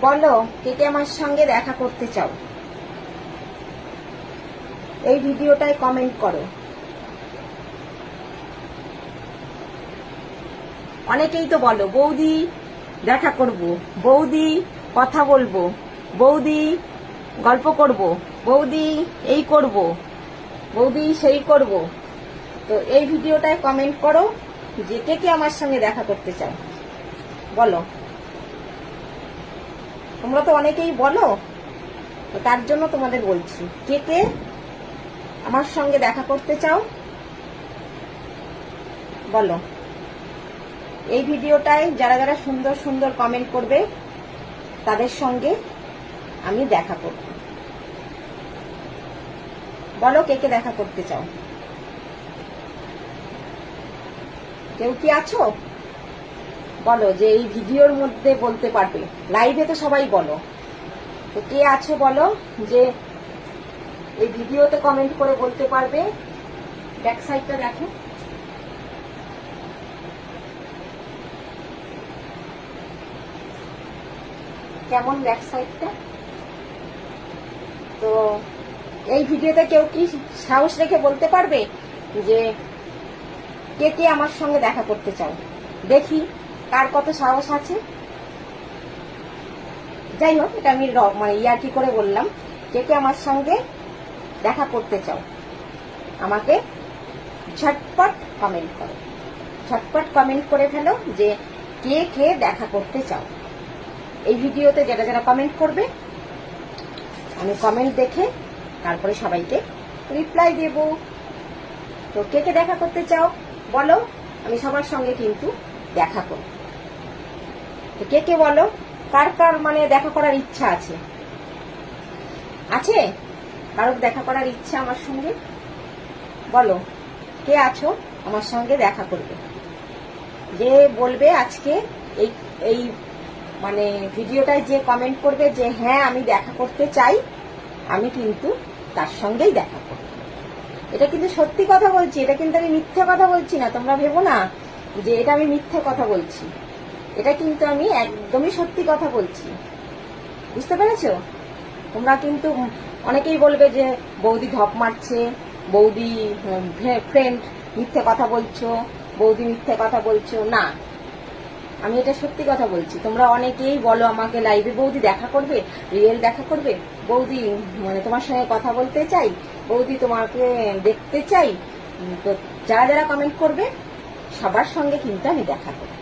বলো কে কে আমার সঙ্গে দেখা করতে চাও, এই ভিডিওটায় কমেন্ট করো। অনেকেই তো বলো বৌদি দেখা করব, বৌদি কথা বলবো, বৌদি গল্প করব, বৌদি এই করব, বৌদি সেই করব। তো এই ভিডিওটায় কমেন্ট করো যে কে কে আমার সঙ্গে দেখা করতে চাও। বলো, তোমরা তো অনেকেই বলো, তো তার জন্য তোমাদের বলছি কে কে আমার সঙ্গে দেখা করতে চাও বলো। এই ভিডিওটায় যারা যারা সুন্দর সুন্দর কমেন্ট করবে তাদের সঙ্গে আমি দেখা করব। বলো কে কে দেখা করতে চাও। কেউ কি আছো বলো যে এই ভিডিওর মধ্যে বলতে পারবে, লাইভে তো সবাই বলো, তো কে আছো বলো যে এই ভিডিওতে কমেন্ট করে বলতে পারবে। ব্যাক সাইডটা দেখো, কেমন ব্যাক সাইডটা। তো এই ভিডিওতে কেউ কি সাহস রেখে বলতে পারবে যে কে কে আমার সঙ্গে দেখা করতে চাও, দেখি কার কত সাহস আছে। যাই হোক, এটা আমি মানে ইয়ার্কি করে বললাম। কে কে আমার সঙ্গে দেখা করতে চাও আমাকে ঝটপট কমেন্ট করো, ঝটপট কমেন্ট করে ফেলো যে কে কে দেখা করতে চাও। এই ভিডিওতে যারা যারা কমেন্ট করবে আমি কমেন্ট দেখে তারপরে সবাইকে রিপ্লাই দেব। তো কে কে দেখা করতে চাও বলো, আমি সবার সঙ্গে কিন্তু দেখা করব। তো কে কে বলো কার কার মানে দেখা করার ইচ্ছা আছে, আছে কারোর দেখা করার ইচ্ছা আমার সঙ্গে বলো। কে আছো আমার সঙ্গে দেখা করবে, যে বলবে আজকে এই এই মানে ভিডিওটায় যে কমেন্ট করবে যে হ্যাঁ আমি দেখা করতে চাই, আমি কিন্তু তার সঙ্গেই দেখা করব। এটা কিন্তু সত্যি কথা বলছি, এটা কিন্তু আমি মিথ্যে কথা বলছি না। তোমরা ভেবো না যে এটা আমি মিথ্যে কথা বলছি, এটা কিন্তু আমি একদমই সত্যি কথা বলছি। বুঝতে পেরেছো? তোমরা কিন্তু অনেকেই বলবে যে বৌদি ঢপ মারছে, বৌদি ফ্রেন্ড মিথ্যে কথা বলছো, বৌদি মিথ্যে কথা বলছো। না, আমি এটা সত্যি কথা বলছি। তোমরা অনেকেই বলো আমাকে লাইভে বৌদি দেখা করবে, রিয়েল দেখা করবে, বৌদি মানে তোমার সঙ্গে কথা বলতে চাই, বৌদি তোমাকে দেখতে চাই। তো যারা যারা কমেন্ট করবে সবার সঙ্গে কিন্তু আমি দেখা করব।